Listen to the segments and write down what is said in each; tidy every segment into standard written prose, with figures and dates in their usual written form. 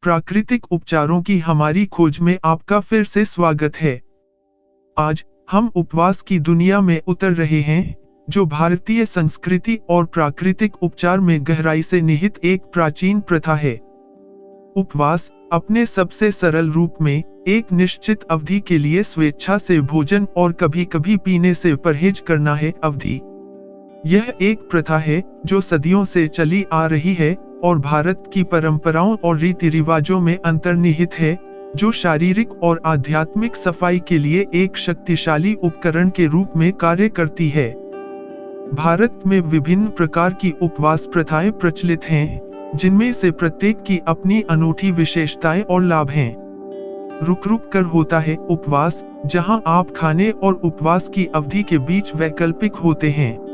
प्राकृतिक उपचारों की हमारी खोज में आपका फिर से स्वागत है। आज हम उपवास की दुनिया में उतर रहे हैं, जो भारतीय संस्कृति और प्राकृतिक उपचार में गहराई से निहित एक प्राचीन प्रथा है। उपवास अपने सबसे सरल रूप में एक निश्चित अवधि के लिए स्वेच्छा से भोजन और कभी-कभी पीने से परहेज करना है अवधि। यह एक प्रथा है जो सदियों से चली आ रही है और भारत की परंपराओं और रीति रिवाजों में अंतर्निहित है, जो शारीरिक और आध्यात्मिक सफाई के लिए एक शक्तिशाली उपकरण के रूप में कार्य करती है। भारत में विभिन्न प्रकार की उपवास प्रथाएं प्रचलित हैं, जिनमें से प्रत्येक की अपनी अनूठी विशेषताएं और लाभ हैं। रुक रुक कर होता है उपवास, जहां आप खाने और उपवास की अवधि के बीच वैकल्पिक होते हैं।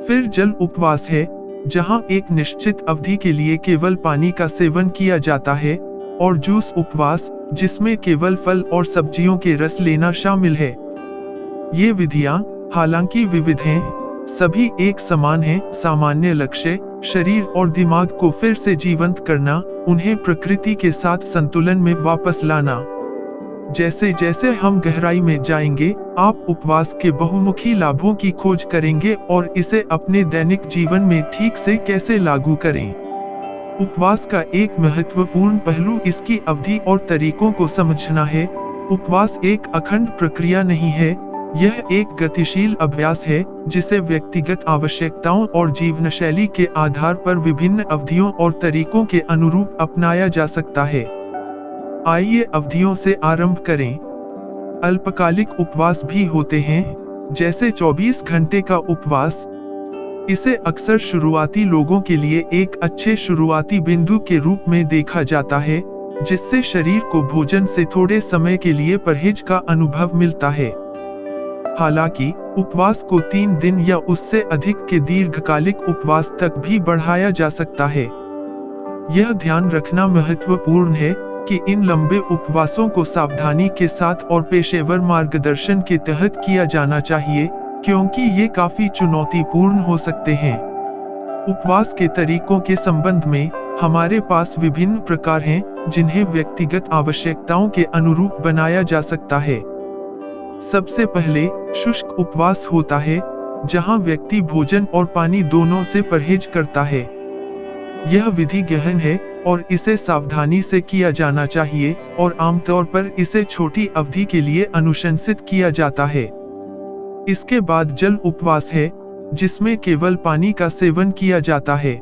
फिर जल उपवास है, जहां एक निश्चित अवधि के लिए केवल पानी का सेवन किया जाता है, और जूस उपवास, जिसमें केवल फल और सब्जियों के रस लेना शामिल है। ये विधियां, हालांकि विविध हैं, सभी एक समान हैं। सामान्य लक्ष्य शरीर और दिमाग को फिर से जीवंत करना, उन्हें प्रकृति के साथ संतुलन में वापस लाना। जैसे जैसे हम गहराई में जाएंगे, आप उपवास के बहुमुखी लाभों की खोज करेंगे और इसे अपने दैनिक जीवन में ठीक से कैसे लागू करें। उपवास का एक महत्वपूर्ण पहलू इसकी अवधि और तरीकों को समझना है। उपवास एक अखंड प्रक्रिया नहीं है, यह एक गतिशील अभ्यास है, जिसे व्यक्तिगत आवश्यकताओं और जीवनशैली के आधार पर विभिन्न अवधियों और तरीकों के अनुरूप अपनाया जा सकता है। आइए अवधियों से आरंभ करें। अल्पकालिक उपवास भी होते हैं, जैसे 24 घंटे का उपवास। इसे अक्सर शुरुआती लोगों के लिए एक अच्छे शुरुआती बिंदु के रूप में देखा जाता है, जिससे शरीर को भोजन से थोड़े समय के लिए परहेज का अनुभव मिलता है। हालांकि उपवास को 3 दिन या उससे अधिक के दीर्घकालिक उपवास तक भी बढ़ाया जा सकता है। यह ध्यान रखना महत्वपूर्ण है कि इन लंबे उपवासों को सावधानी के साथ और पेशेवर मार्गदर्शन के तहत किया जाना चाहिए, क्योंकि ये काफी चुनौतीपूर्ण हो सकते हैं। उपवास के तरीकों के संबंध में हमारे पास विभिन्न प्रकार हैं, जिन्हें व्यक्तिगत आवश्यकताओं के अनुरूप बनाया जा सकता है। सबसे पहले शुष्क उपवास होता है, जहां व्यक्ति भोजन और पानी दोनों से परहेज करता है। यह विधि गहन है और इसे सावधानी से किया जाना चाहिए, और आमतौर पर इसे छोटी अवधि के लिए अनुशंसित किया जाता है। इसके बाद जल उपवास है, जिसमें केवल पानी का सेवन किया जाता है।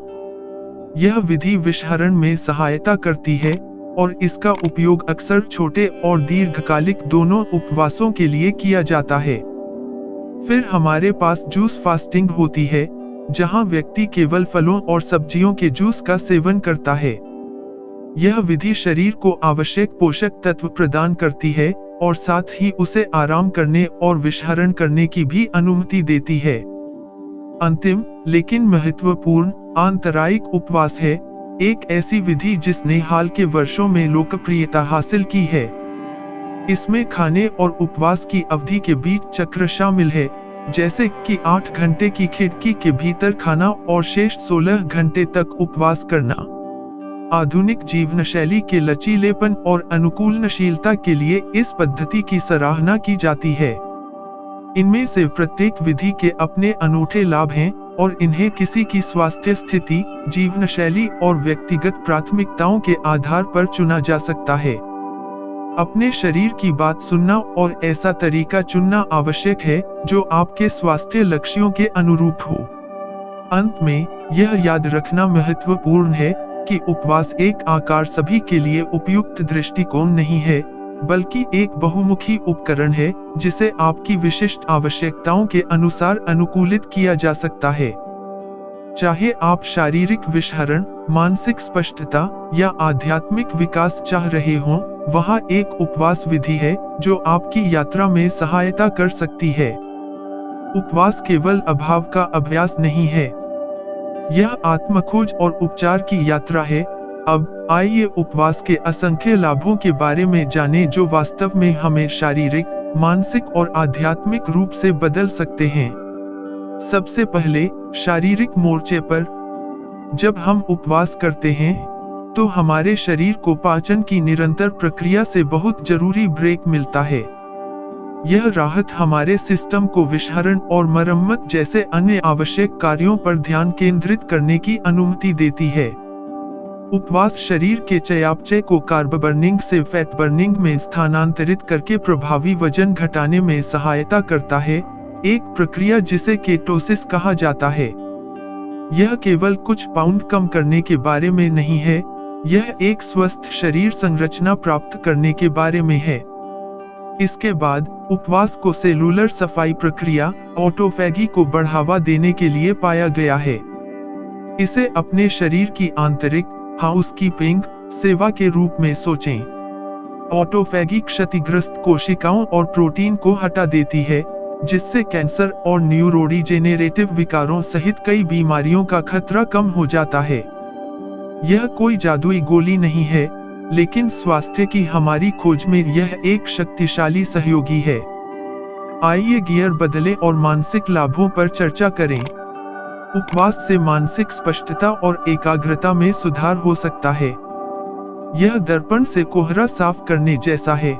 यह विधि विषहरण में सहायता करती है, और इसका उपयोग अक्सर छोटे और दीर्घकालिक दोनों उपवासों के लिए किया जाता है। फिर हमारे पास जूस फास्टिंग होती है, जहां व्यक्ति केवल फलों और सब्जियों के जूस का सेवन करता है। यह विधि शरीर को आवश्यक पोषक तत्व प्रदान करती है, और साथ ही उसे आराम करने और विषहरण करने की भी अनुमति देती है। अंतिम लेकिन महत्वपूर्ण आंतरायिक उपवास है, एक ऐसी विधि जिसने हाल के वर्षों में लोकप्रियता हासिल की है। इसमें खाने और उपवास की अवधि के बीच चक्र शामिल है, जैसे कि 8 घंटे की खिड़की के भीतर खाना और शेष 16 घंटे तक उपवास करना। आधुनिक जीवनशैली के लचीलेपन और अनुकूलनशीलता के लिए इस पद्धति की सराहना की जाती है। इनमें से प्रत्येक विधि के अपने अनूठे लाभ हैं, और इन्हें किसी की स्वास्थ्य स्थिति, जीवनशैली और व्यक्तिगत प्राथमिकताओं के आधार पर चुना जा सकता है। अपने शरीर की बात सुनना और ऐसा तरीका चुनना आवश्यक है जो आपके स्वास्थ्य लक्ष्यों के अनुरूप हो। अंत में यह याद रखना महत्वपूर्ण है कि उपवास एक आकार सभी के लिए उपयुक्त दृष्टिकोण नहीं है, बल्कि एक बहुमुखी उपकरण है, जिसे आपकी विशिष्ट आवश्यकताओं के अनुसार अनुकूलित किया जा सकता है। चाहे आप शारीरिक विषहरण, मानसिक स्पष्टता या आध्यात्मिक विकास चाह रहे हों, वहाँ एक उपवास विधि है जो आपकी यात्रा में सहायता कर सकती है। उपवास केवल अभाव का अभ्यास नहीं है, यह आत्मखोज और उपचार की यात्रा है। अब आइए उपवास के असंख्य लाभों के बारे में जानें, जो वास्तव में हमें शारीरिक, मानसिक और आध्यात्मिक रूप से बदल सकते हैं। सबसे पहले शारीरिक मोर्चे पर, जब हम उपवास करते हैं तो हमारे शरीर को पाचन की निरंतर प्रक्रिया से बहुत जरूरी ब्रेक मिलता है। यह राहत हमारे सिस्टम को विषहरण और मरम्मत जैसे अन्य आवश्यक कार्यों पर ध्यान केंद्रित करने की अनुमति देती है। उपवास शरीर के चयापचय को कार्ब बर्निंग से फैट बर्निंग में स्थानांतरित करके प्रभावी वजन घटाने में सहायता करता है, एक प्रक्रिया जिसे केटोसिस कहा जाता है। यह केवल कुछ पाउंड कम करने के बारे में नहीं है, यह एक स्वस्थ शरीर संरचना प्राप्त करने के बारे में है। इसके बाद उपवास को सेलुलर सफाई प्रक्रिया ऑटोफैगी को बढ़ावा देने के लिए पाया गया है। इसे अपने शरीर की आंतरिक हाउसकीपिंग सेवा के रूप में सोचें। ऑटोफैगी क्षतिग्रस्त कोशिकाओं और प्रोटीन को हटा देती है, जिससे कैंसर और न्यूरोडिजेनेरेटिव विकारों सहित कई बीमारियों का खतरा कम हो जाता है। यह कोई जादुई गोली नहीं है, लेकिन स्वास्थ्य की हमारी खोज में यह एक शक्तिशाली सहयोगी है। आइए गियर बदले और मानसिक लाभों पर चर्चा करें। उपवास से मानसिक स्पष्टता और एकाग्रता में सुधार हो सकता है। यह दर्पण से कोहरा साफ करने जैसा है।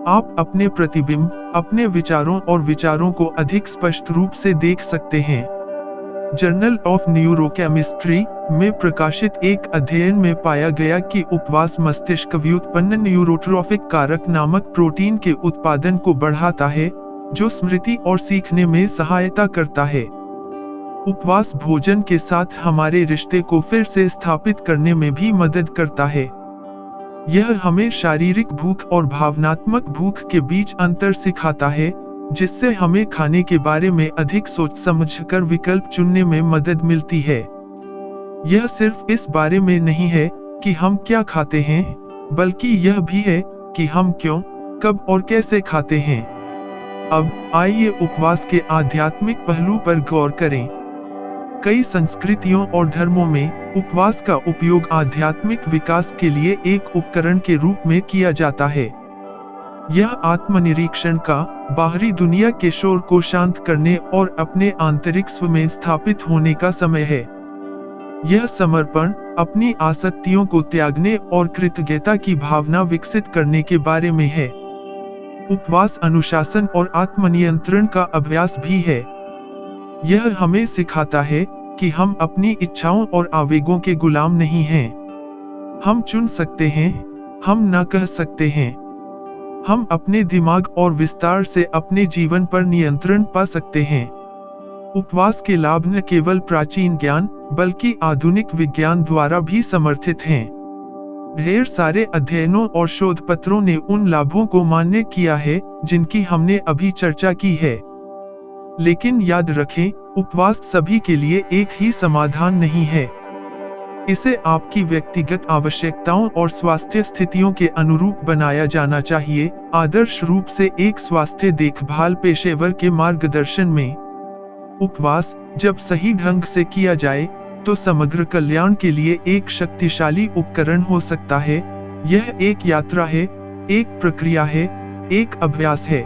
आप अपने प्रतिबिंब, अपने विचारों और विचारों को अधिक स्पष्ट रूप से देख सकते हैं। जर्नल ऑफ न्यूरोकेमिस्ट्री में प्रकाशित एक अध्ययन में पाया गया कि उपवास मस्तिष्क व्युत्पन्न न्यूरोट्रॉफिक कारक नामक प्रोटीन के उत्पादन को बढ़ाता है, जो स्मृति और सीखने में सहायता करता है। उपवास भोजन के साथ हमारे रिश्ते को फिर से स्थापित करने में भी मदद करता है। यह हमें शारीरिक भूख और भावनात्मक भूख के बीच अंतर सिखाता है, जिससे हमें खाने के बारे में अधिक सोच समझकर विकल्प चुनने में मदद मिलती है। यह सिर्फ इस बारे में नहीं है कि हम क्या खाते हैं, बल्कि यह भी है कि हम क्यों, कब और कैसे खाते हैं। अब आइए उपवास के आध्यात्मिक पहलू पर गौर करें। कई संस्कृतियों और धर्मों में उपवास का उपयोग आध्यात्मिक विकास के लिए एक उपकरण के रूप में किया जाता है। यह आत्मनिरीक्षण का, बाहरी दुनिया के शोर को शांत करने और अपने आंतरिक स्व में स्थापित होने का समय है। यह समर्पण, अपनी आसक्तियों को त्यागने और कृतज्ञता की भावना विकसित करने के बारे में है। उपवास अनुशासन और आत्मनियंत्रण का अभ्यास भी है। यह हमें सिखाता है कि हम अपनी इच्छाओं और आवेगों के गुलाम नहीं हैं। हम चुन सकते हैं, हम न कह सकते हैं। हम अपने दिमाग और विस्तार से अपने जीवन पर नियंत्रण पा सकते हैं। उपवास के लाभ न केवल प्राचीन ज्ञान, बल्कि आधुनिक विज्ञान द्वारा भी समर्थित हैं। ढेर सारे अध्ययनों और शोध पत्रों ने उन लाभों को मान्य किया है, जिनकी हमने अभी चर्चा की है। लेकिन याद रखें, उपवास सभी के लिए एक ही समाधान नहीं है। इसे आपकी व्यक्तिगत आवश्यकताओं और स्वास्थ्य स्थितियों के अनुरूप बनाया जाना चाहिए, आदर्श रूप से एक स्वास्थ्य देखभाल पेशेवर के मार्गदर्शन में। उपवास जब सही ढंग से किया जाए, तो समग्र कल्याण के लिए एक शक्तिशाली उपकरण हो सकता है। यह एक यात्रा है, एक प्रक्रिया है, एक अभ्यास है।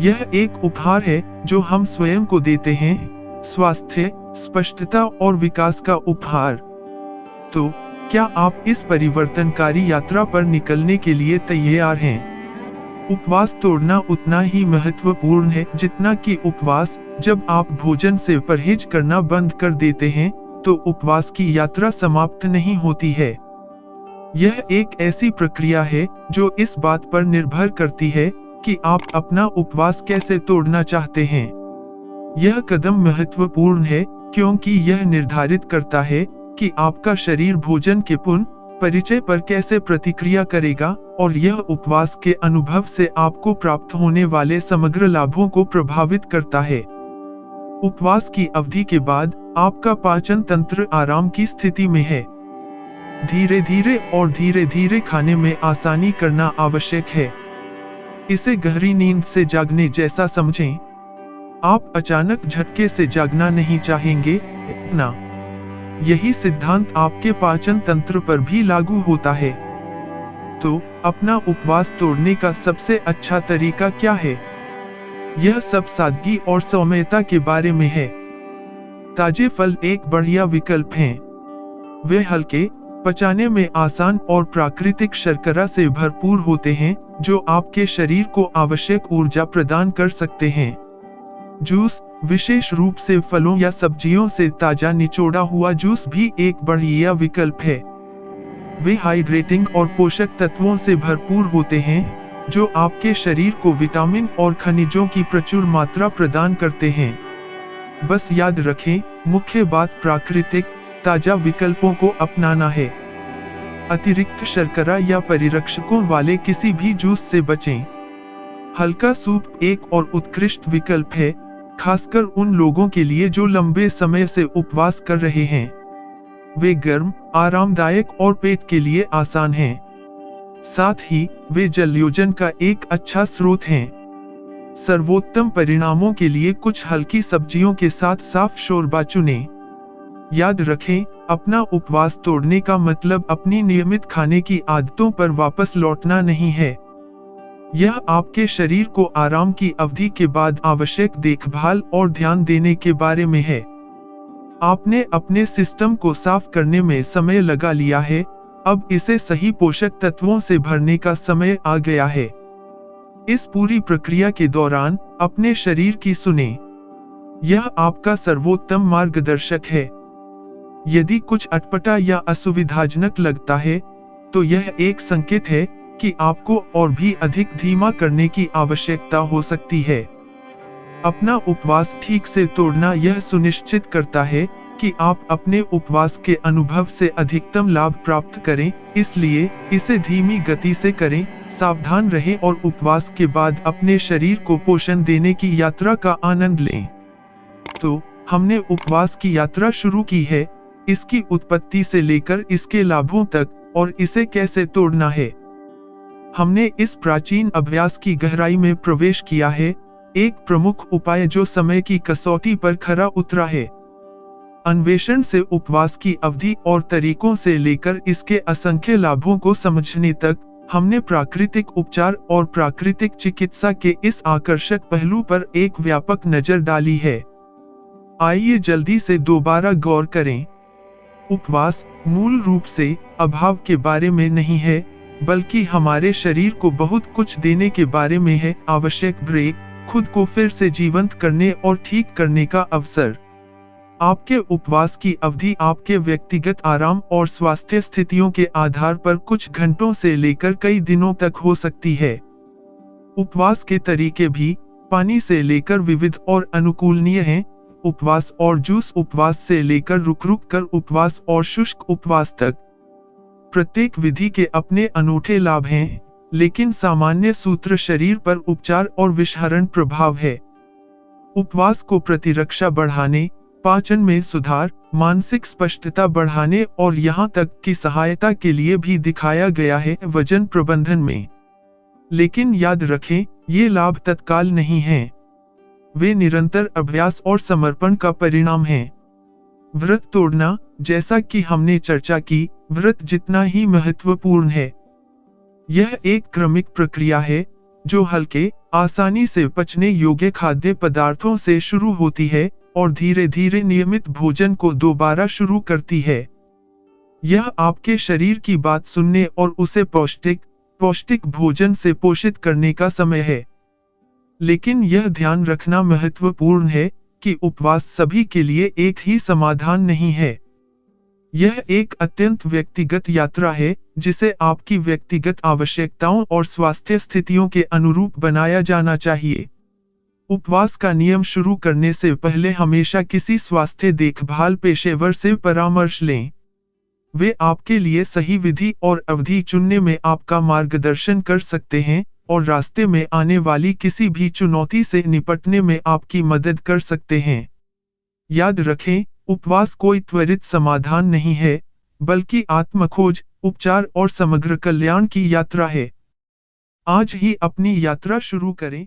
यह एक उपहार है जो हम स्वयं को देते हैं, स्वास्थ्य, स्पष्टता और विकास का उपहार। तो क्या आप इस परिवर्तनकारी यात्रा पर निकलने के लिए तैयार हैं? उपवास तोड़ना उतना ही महत्वपूर्ण है जितना कि उपवास। जब आप भोजन से परहेज करना बंद कर देते हैं, तो उपवास की यात्रा समाप्त नहीं होती है। यह एक ऐसी प्रक्रिया है जो इस बात पर निर्भर करती है कि आप अपना उपवास कैसे तोड़ना चाहते हैं। यह कदम महत्वपूर्ण है क्योंकि यह निर्धारित करता है कि आपका शरीर भोजन के पुनः परिचय पर कैसे प्रतिक्रिया करेगा, और यह उपवास के अनुभव से आपको प्राप्त होने वाले समग्र लाभों को प्रभावित करता है। उपवास की अवधि के बाद आपका पाचन तंत्र आराम की स्थिति में है। धीरे धीरे खाने में आसानी करना आवश्यक है। इसे गहरी नींद से जागने जैसा समझें। आप अचानक झटके से जागना नहीं चाहेंगे ना। यही सिद्धांत आपके पाचन तंत्र पर भी लागू होता है। तो अपना उपवास तोड़ने का सबसे अच्छा तरीका क्या है? यह सब सादगी और सौम्यता के बारे में है। ताजे फल एक बढ़िया विकल्प हैं। वे हल्के, पचाने में आसान और प्राकृतिक शर्करा से भरपूर होते हैं, जो आपके शरीर को आवश्यक ऊर्जा प्रदान कर सकते हैं। जूस, विशेष रूप से फलों या सब्जियों से ताजा निचोड़ा हुआ जूस भी एक बढ़िया विकल्प है। वे हाइड्रेटिंग और पोषक तत्वों से भरपूर होते हैं, जो आपके शरीर को विटामिन और खनिजों की प्रचुर मात्रा प्रदान करते हैं। बस याद रखें, मुख्य बात प्राकृतिक, ताजा विकल्पों को अपनाना है। अतिरिक्त शर्करा या परिरक्षकों वाले किसी भी जूस से बचें। हल्का सूप एक और उत्कृष्ट विकल्प है, खासकर उन लोगों के लिए जो लंबे समय से उपवास कर रहे हैं। वे गर्म, आरामदायक और पेट के लिए आसान हैं। साथ ही वे जलयोजन का एक अच्छा स्रोत हैं। सर्वोत्तम परिणामों के लिए कुछ हल्की सब्जियों के साथ साफ शोरबा चुनें। याद रखें, अपना उपवास तोड़ने का मतलब अपनी नियमित खाने की आदतों पर वापस लौटना नहीं है। यह आपके शरीर को आराम की अवधि के बाद आवश्यक देखभाल और ध्यान देने के बारे में है। आपने अपने सिस्टम को साफ करने में समय लगा लिया है, अब इसे सही पोषक तत्वों से भरने का समय आ गया है। इस पूरी प्रक्रिया के दौरान अपने शरीर की सुनें। यह आपका सर्वोत्तम मार्गदर्शक है। यदि कुछ अटपटा या असुविधाजनक लगता है, तो यह एक संकेत है कि आपको और भी अधिक धीमा करने की आवश्यकता हो सकती है। अपना उपवास ठीक से तोड़ना यह सुनिश्चित करता है कि आप अपने उपवास के अनुभव से अधिकतम लाभ प्राप्त करें, इसलिए इसे धीमी गति से करें, सावधान रहें और उपवास के बाद अपने शरीर को पोषण देने की यात्रा का आनंद लें। तो हमने उपवास की यात्रा शुरू की है, इसकी उत्पत्ति से लेकर इसके लाभों तक, और इसे कैसे तोड़ना है। हमने इस प्राचीन अभ्यास की गहराई में प्रवेश किया है, एक प्रमुख उपाय जो समय की कसौटी पर खरा उतरा है। अन्वेषण से उपवास की अवधि और तरीकों से लेकर इसके असंख्य लाभों को समझने तक, हमने प्राकृतिक उपचार और प्राकृतिक चिकित्सा के इस आकर्षक पहलू पर एक व्यापक नजर डाली है। आइए जल्दी से दोबारा गौर करें। उपवास मूल रूप से अभाव के बारे में नहीं है, बल्कि हमारे शरीर को बहुत कुछ देने के बारे में है। आवश्यक ब्रेक, खुद को फिर से जीवंत करने और ठीक करने का अवसर। आपके उपवास की अवधि आपके व्यक्तिगत आराम और स्वास्थ्य स्थितियों के आधार पर कुछ घंटों से लेकर कई दिनों तक हो सकती है। उपवास के तरीके भी पानी से लेकर विविध और अनुकूलनीय हैं। उपवास और जूस उपवास से लेकर रुक कर उपवास और शुष्क उपवास तक। प्रत्येक विधि के अपने अनूठे लाभ हैं, लेकिन सामान्य सूत्र शरीर पर उपचार और विषहरण प्रभाव है। उपवास को प्रतिरक्षा बढ़ाने, पाचन में सुधार, मानसिक स्पष्टता बढ़ाने और यहाँ तक कि सहायता के लिए भी दिखाया गया है वजन प्रबंधन में। लेकिन याद रखें, ये लाभ तत्काल नहीं हैं। वे निरंतर अभ्यास और समर्पण का परिणाम हैं। व्रत तोड़ना, जैसा कि हमने चर्चा की, व्रत जितना ही महत्वपूर्ण है। यह एक क्रमिक प्रक्रिया है, जो हल्के, आसानी से पचने योग्य खाद्य पदार्थों से शुरू होती है और धीरे धीरे नियमित भोजन को दोबारा शुरू करती है। यह आपके शरीर की बात सुनने और उसे पौष्टिक भोजन से पोषित करने का समय है। लेकिन यह ध्यान रखना महत्वपूर्ण है कि उपवास सभी के लिए एक ही समाधान नहीं है। यह एक अत्यंत व्यक्तिगत यात्रा है, जिसे आपकी व्यक्तिगत आवश्यकताओं और स्वास्थ्य स्थितियों के अनुरूप बनाया जाना चाहिए। उपवास का नियम शुरू करने से पहले हमेशा किसी स्वास्थ्य देखभाल पेशेवर से परामर्श लें। वे आपके लिए सही विधि और अवधि चुनने में आपका मार्गदर्शन कर सकते हैं और रास्ते में आने वाली किसी भी चुनौती से निपटने में आपकी मदद कर सकते हैं। याद रखें, उपवास कोई त्वरित समाधान नहीं है, बल्कि आत्मखोज, उपचार और समग्र कल्याण की यात्रा है। आज ही अपनी यात्रा शुरू करें।